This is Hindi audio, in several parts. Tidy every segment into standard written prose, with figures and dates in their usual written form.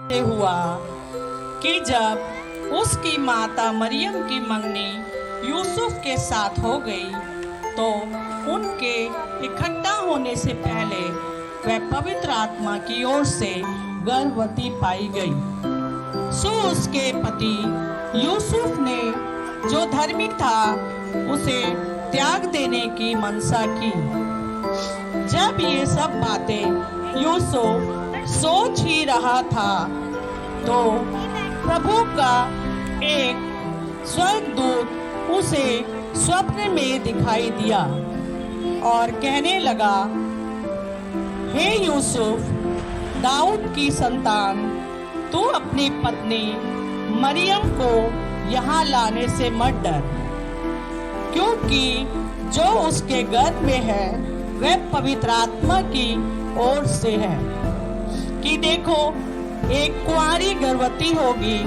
से हुआ कि जब उसकी माता मरियम की मंगनी यूसुफ के साथ हो गई तो उनके इकट्ठा होने से पहले वह पवित्र आत्मा की ओर से गर्भवती पाई गई। सो उसके पति यूसुफ ने जो धर्मी था उसे त्याग देने की मनसा की। जब ये सब बातें यूसुफ सोच ही रहा था तो प्रभु का एक स्वर्गदूत उसे स्वप्न में दिखाई दिया और कहने लगा, हे यूसुफ, दाऊद की संतान, तू अपनी पत्नी मरियम को यहाँ लाने से मत डर, क्योंकि जो उसके गर्भ में है वह पवित्र आत्मा की ओर से है। कि देखो, एक कुंवारी गर्भवती होगी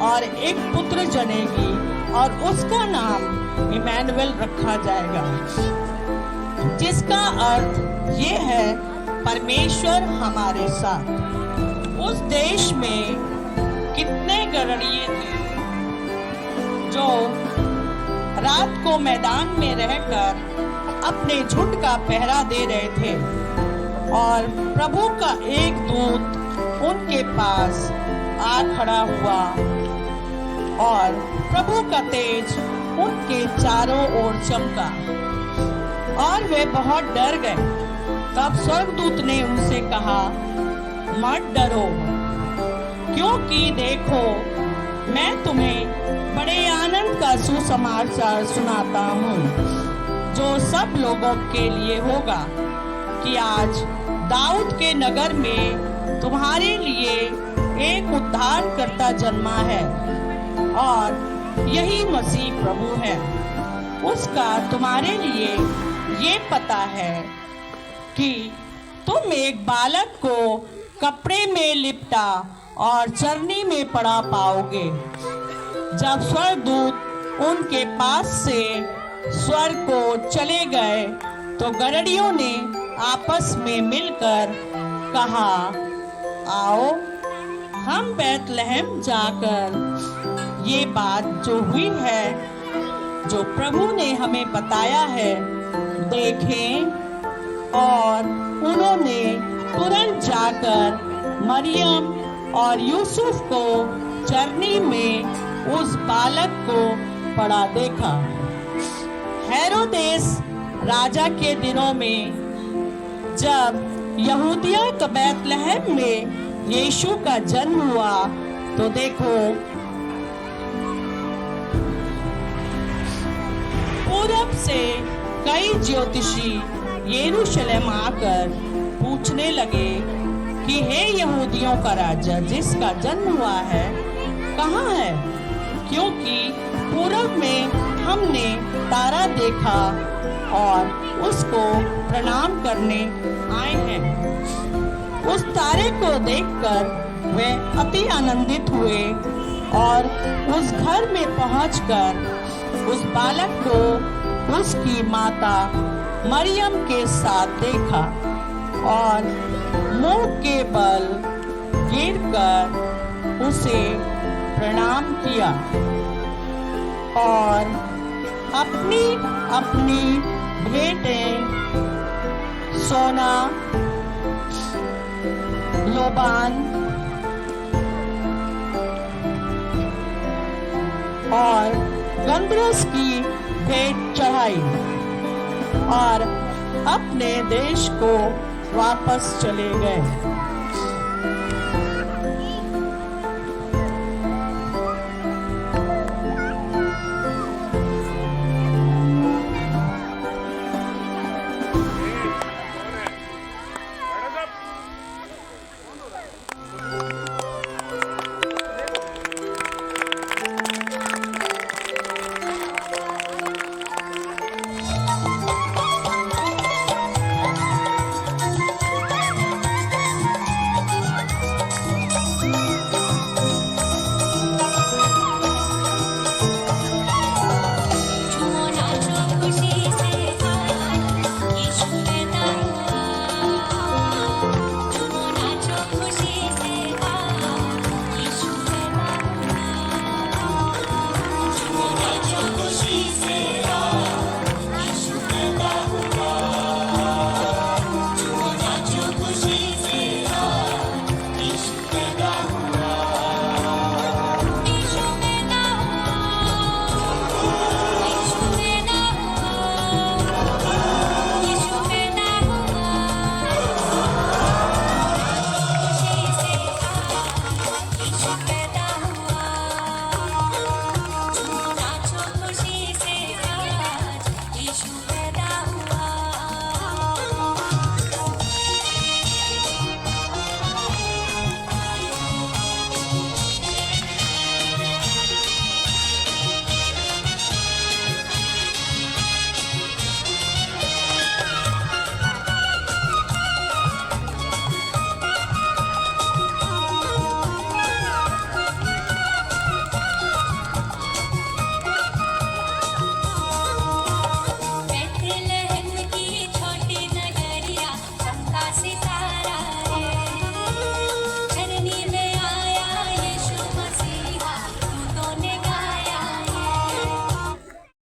और एक पुत्र जनेगी और उसका नाम इमैनुएल रखा जाएगा, जिसका अर्थ ये है परमेश्वर हमारे साथ। उस देश में कितने गड़रिये थे जो रात को मैदान में रहकर अपने झुंड का पहरा दे रहे थे और प्रभु का एक दूत उनके पास आ खड़ा हुआ और प्रभु का तेज उनके चारों ओर चमका और वे बहुत डर गए। तब स्वर्गदूत ने उनसे कहा, मत डरो, क्योंकि देखो, मैं तुम्हें बड़े आनंद का सुसमाचार सुनाता हूँ जो सब लोगों के लिए होगा, कि आज दाऊद के नगर में तुम्हारे लिए एक उद्धारकर्ता जन्मा है और यही मसीह प्रभु है। उसका तुम्हारे लिए ये पता है कि तुम एक बालक को कपड़े में लिपटा और चरनी में पड़ा पाओगे। जब स्वर्गदूत उनके पास से स्वर्ग को चले गए तो गड़रियों ने आपस में मिलकर कहा, आओ हम बैतलहम जाकर ये बात जो हुई है, जो प्रभु ने हमें बताया है, देखें। और उन्होंने तुरंत जाकर मरियम और यूसुफ को चरनी में उस बालक को पड़ा देखा। हेरोदेस राजा के दिनों में जब यहूदिया के बैतलहम में यीशु का जन्म हुआ तो देखो, पूरब से कई ज्योतिषी यरूशलेम आकर पूछने लगे कि हे यहूदियों का राजा जिसका जन्म हुआ है कहाँ है, क्योंकि पूरब में हमने तारा देखा और उसको प्रणाम करने आए हैं। उस तारे को देखकर वे अति आनंदित हुए और उस घर में पहुंचकर उस बालक को उसकी माता मरियम के साथ देखा और मुंह के बल गिरकर उसे प्रणाम किया और अपनी अपनी भेंटें सोना, लोबान और गंधरस की भेंट चढ़ाई और अपने देश को वापस चले गए।